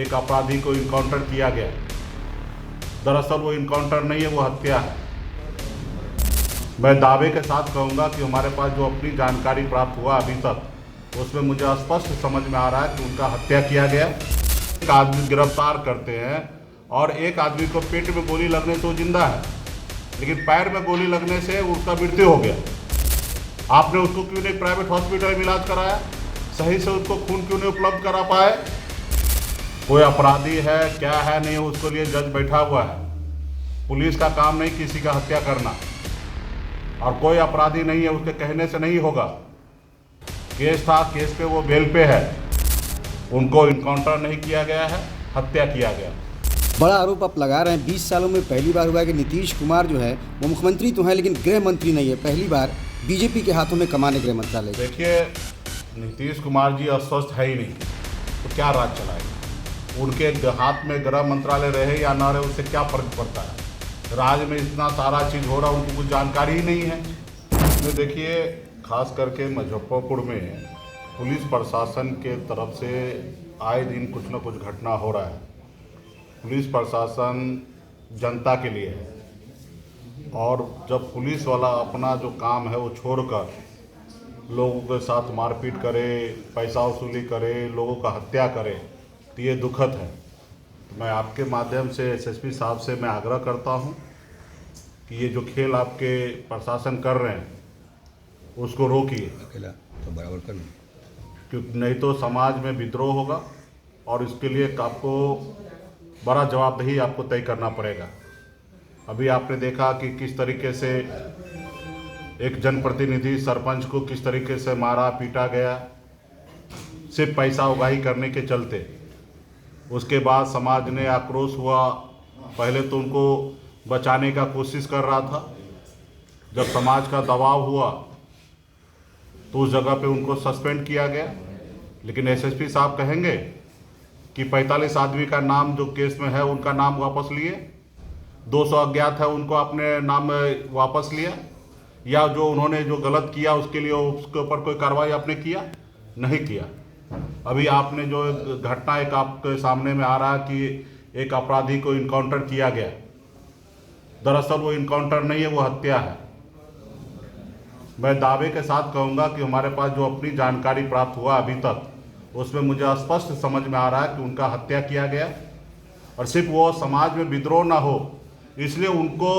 एक अपराधी को इनकाउंटर किया गया। दरअसल वो इनकाउंटर नहीं है, वो हत्या है। मैं दावे के साथ कहूँगा कि हमारे पास जो अपनी जानकारी प्राप्त हुआ अभी तक, उसमें मुझे स्पष्ट समझ में आ रहा है कि उनका हत्या किया गया। एक आदमी गिरफ्तार करते हैं और एक आदमी को पेट में गोली लगने से वो जिंदा है, लेकिन पैर में गोली लगने से उसका मृत्यु हो गया। आपने उसको क्यों नहीं प्राइवेट हॉस्पिटल में इलाज कराया? सही से उसको खून क्यों नहीं उपलब्ध करा पाए? कोई अपराधी है क्या है नहीं, उसके लिए जज बैठा हुआ है। पुलिस का काम नहीं किसी का हत्या करना, और कोई अपराधी नहीं है, उसके कहने से नहीं होगा। केस था, केस पे वो बेल पे है, उनको इनकाउंटर नहीं किया गया है, हत्या किया गया। बड़ा आरोप आप लगा रहे हैं। 20 सालों में पहली बार हुआ है कि नीतीश कुमार जो है वो मुख्यमंत्री तो हैं लेकिन गृह मंत्री नहीं है। पहली बार बीजेपी के हाथों में कमाने गृह मंत्रालय। देखिए, नीतीश कुमार जी अस्वस्थ है ही नहीं, तो क्या राज चलाएगा? उनके हाथ में गृह मंत्रालय रहे या ना रहे, उससे क्या फर्क पड़ता है? राज्य में इतना सारा चीज़ हो रहा है, उनको कुछ जानकारी ही नहीं है। तो देखिए, खास करके मुजफ्फरपुर में पुलिस प्रशासन के तरफ से आए दिन कुछ न कुछ घटना हो रहा है। पुलिस प्रशासन जनता के लिए है, और जब पुलिस वाला अपना जो काम है वो छोड़कर लोगों के साथ मारपीट करे, पैसा वसूली करे, लोगों का हत्या करे, तो ये दुखद है। तो मैं आपके माध्यम से एसएसपी साहब से मैं आग्रह करता हूं कि ये जो खेल आपके प्रशासन कर रहे हैं उसको रोकिए, अकेला तो बराबर कर लो, क्योंकि नहीं तो समाज में विद्रोह होगा और इसके लिए आपको बड़ा जवाबदेही आपको तय करना पड़ेगा। अभी आपने देखा कि किस तरीके से एक जनप्रतिनिधि सरपंच को किस तरीके से मारा पीटा गया, सिर्फ पैसा उगाही करने के चलते। उसके बाद समाज ने आक्रोश हुआ, पहले तो उनको बचाने का कोशिश कर रहा था, जब समाज का दबाव हुआ तो उस जगह पे उनको सस्पेंड किया गया। लेकिन एसएसपी साहब कहेंगे कि 45 आदमी का नाम जो केस में है उनका नाम वापस लिए, 200 अज्ञात है उनको अपने नाम वापस लिया, या जो उन्होंने जो गलत किया उसके लिए उसके ऊपर कोई कार्रवाई आपने किया? नहीं किया। अभी आपने जो घटना एक आपके सामने में आ रहा है कि एक अपराधी को इनकाउंटर किया गया। दरअसल वो इनकाउंटर नहीं है, वो हत्या है। मैं दावे के साथ कहूँगा कि हमारे पास जो अपनी जानकारी प्राप्त हुआ अभी तक, उसमें मुझे स्पष्ट समझ में आ रहा है कि उनका हत्या किया गया, और सिर्फ वो समाज में विद्रोह ना हो इसलिए उनको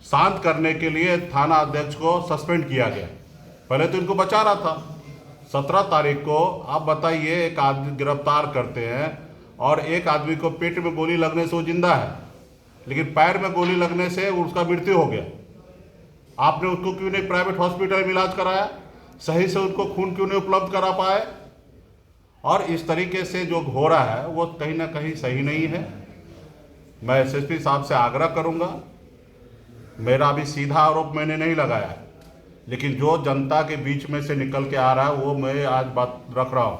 शांत करने के लिए थाना अध्यक्ष को सस्पेंड किया गया। पहले तो इनको बचा रहा था। 17 तारीख को आप बताइए, एक आदमी गिरफ्तार करते हैं और एक आदमी को पेट में गोली लगने से वो जिंदा है, लेकिन पैर में गोली लगने से उसका मृत्यु हो गया। आपने उसको क्यों नहीं प्राइवेट हॉस्पिटल में इलाज कराया? सही से उसको खून क्यों नहीं उपलब्ध करा पाए? और इस तरीके से जो हो रहा है वो कहीं ना कहीं सही नहीं है। मैं एसएसपी साहब से आग्रह करूंगा, मेरा अभी सीधा आरोप मैंने नहीं लगाया है, लेकिन जो जनता के बीच में से निकल के आ रहा है वो मैं आज बात रख रहा हूँ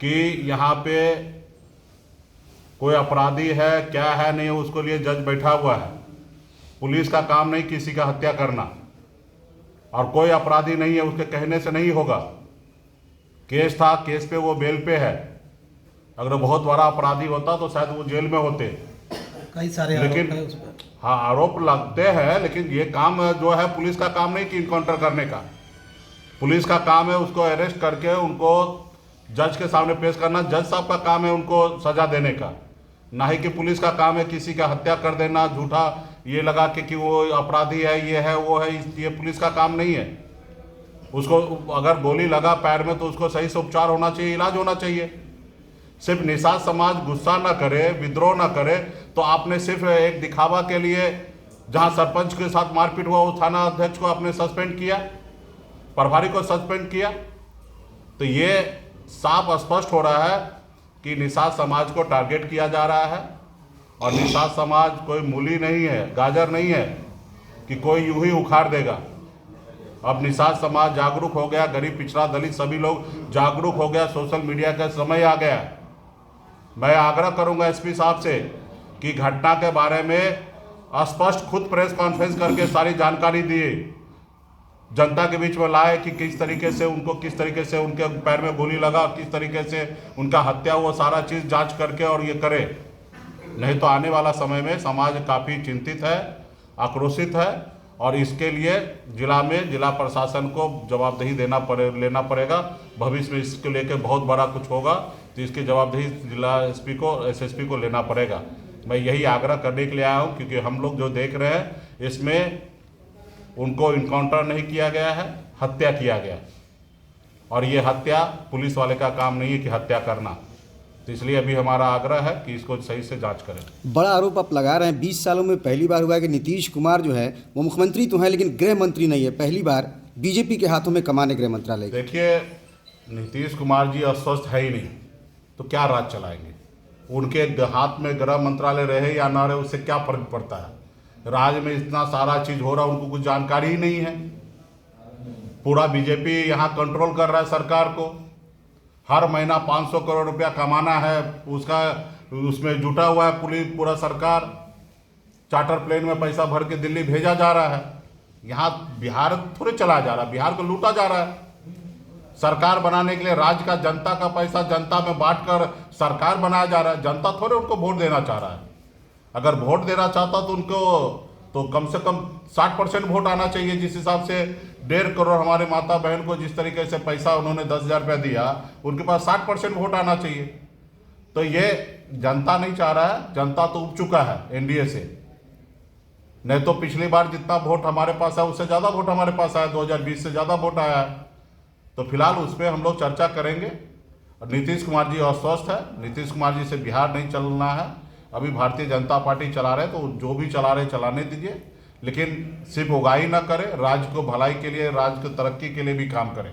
कि यहाँ पे कोई अपराधी है क्या है नहीं, उसके लिए जज बैठा हुआ है। पुलिस का काम नहीं किसी का हत्या करना, और कोई अपराधी नहीं है, उसके कहने से नहीं होगा। केस था, केस पे वो बेल पे है। अगर बहुत बड़ा अपराधी होता तो शायद वो जेल में होते। कई सारे लेकिन आरोप हैं उस पर। हाँ, आरोप लगते हैं, लेकिन ये काम जो है पुलिस का काम नहीं कि इनकाउंटर करने का। पुलिस का काम है उसको अरेस्ट करके उनको जज के सामने पेश करना। जज साहब का काम है उनको सजा देने का, ना ही कि पुलिस का काम है किसी का हत्या कर देना, झूठा ये लगा के कि वो अपराधी है, ये है वो है। ये पुलिस का काम नहीं है। उसको अगर गोली लगा पैर में तो उसको सही से उपचार होना चाहिए, इलाज होना चाहिए। सिर्फ निषाद समाज गुस्सा ना करे, विद्रोह ना करे, तो आपने सिर्फ एक दिखावा के लिए जहां सरपंच के साथ मारपीट हुआ वो थाना अध्यक्ष को आपने सस्पेंड किया, प्रभारी को सस्पेंड किया। तो ये साफ स्पष्ट हो रहा है कि निषाद समाज को टारगेट किया जा रहा है, और निषाद समाज कोई मूली नहीं है, गाजर नहीं है कि कोई यूं ही उखाड़ देगा। अब निषाद समाज जागरूक हो गया, गरीब पिछड़ा दलित सभी लोग जागरूक हो गया, सोशल मीडिया का समय आ गया। मैं आग्रह करूंगा एसपी साहब से कि घटना के बारे में स्पष्ट खुद प्रेस कॉन्फ्रेंस करके सारी जानकारी दिए। जनता के बीच में लाए कि किस तरीके से उनके पैर में गोली लगा, किस तरीके से उनका हत्या हुआ, सारा चीज़ जांच करके और ये करे। नहीं तो आने वाला समय में समाज काफ़ी चिंतित है, आक्रोशित है और इसके लिए जिला प्रशासन को जवाबदेही लेना पड़ेगा। भविष्य में इसके लेकर बहुत बड़ा कुछ होगा तो इसकी जवाबदेही जिला एसपी को, एसएसपी को लेना पड़ेगा। मैं यही आग्रह करने के लिए आया हूँ क्योंकि हम लोग जो देख रहे हैं इसमें उनको इनकाउंटर नहीं किया गया है, हत्या किया गया और ये हत्या पुलिस वाले का काम नहीं है कि हत्या करना। तो इसलिए अभी हमारा आग्रह है कि इसको सही से जांच करें। बड़ा आरोप आप लगा रहे हैं, 20 सालों में पहली बार हुआ है कि नीतीश कुमार जो है वो मुख्यमंत्री तो हैं लेकिन गृह मंत्री नहीं है। पहली बार बीजेपी के हाथों में कमाने गृह मंत्रालय। देखिए, नीतीश कुमार जी अस्वस्थ है ही नहीं तो क्या राज चलाएंगे? उनके हाथ में गृह मंत्रालय रहे या ना रहे उससे क्या फर्क पड़ता है? राज्य में इतना सारा चीज हो रहा है, उनको कुछ जानकारी ही नहीं है। पूरा बीजेपी यहाँ कंट्रोल कर रहा है सरकार को। हर महीना 500 करोड़ रुपया कमाना है, उसमें जुटा हुआ है पूरा सरकार। चार्टर प्लेन में पैसा भर के दिल्ली भेजा जा रहा है। यहाँ बिहार थोड़े चला जा रहा है, बिहार को लूटा जा रहा है। सरकार बनाने के लिए राज्य का जनता का पैसा जनता में बांटकर सरकार बनाया जा रहा है। जनता थोड़े उनको वोट देना चाह रहा है। अगर वोट देना चाहता तो उनको तो कम से कम 60% वोट आना चाहिए। जिस हिसाब से 1.5 करोड़ हमारे माता बहन को जिस तरीके से पैसा उन्होंने 10,000 रुपया दिया, उनके पास 60% वोट आना चाहिए। तो ये जनता नहीं चाह रहा है, जनता तो उब चुका है एनडीए से। नहीं तो पिछली बार जितना वोट हमारे पास है उससे ज़्यादा वोट हमारे पास आया, 2020 से ज़्यादा वोट आया है। तो फिलहाल उस पर हम लोग चर्चा करेंगे। और नीतीश कुमार जी अस्वस्थ है, नीतीश कुमार जी से बिहार नहीं चलना है। अभी भारतीय जनता पार्टी चला रहे तो जो भी चला रहे चलाने दीजिए, लेकिन सिर्फ उगाही ना करें, राज्य को भलाई के लिए, राज्य को तरक्की के लिए भी काम करें।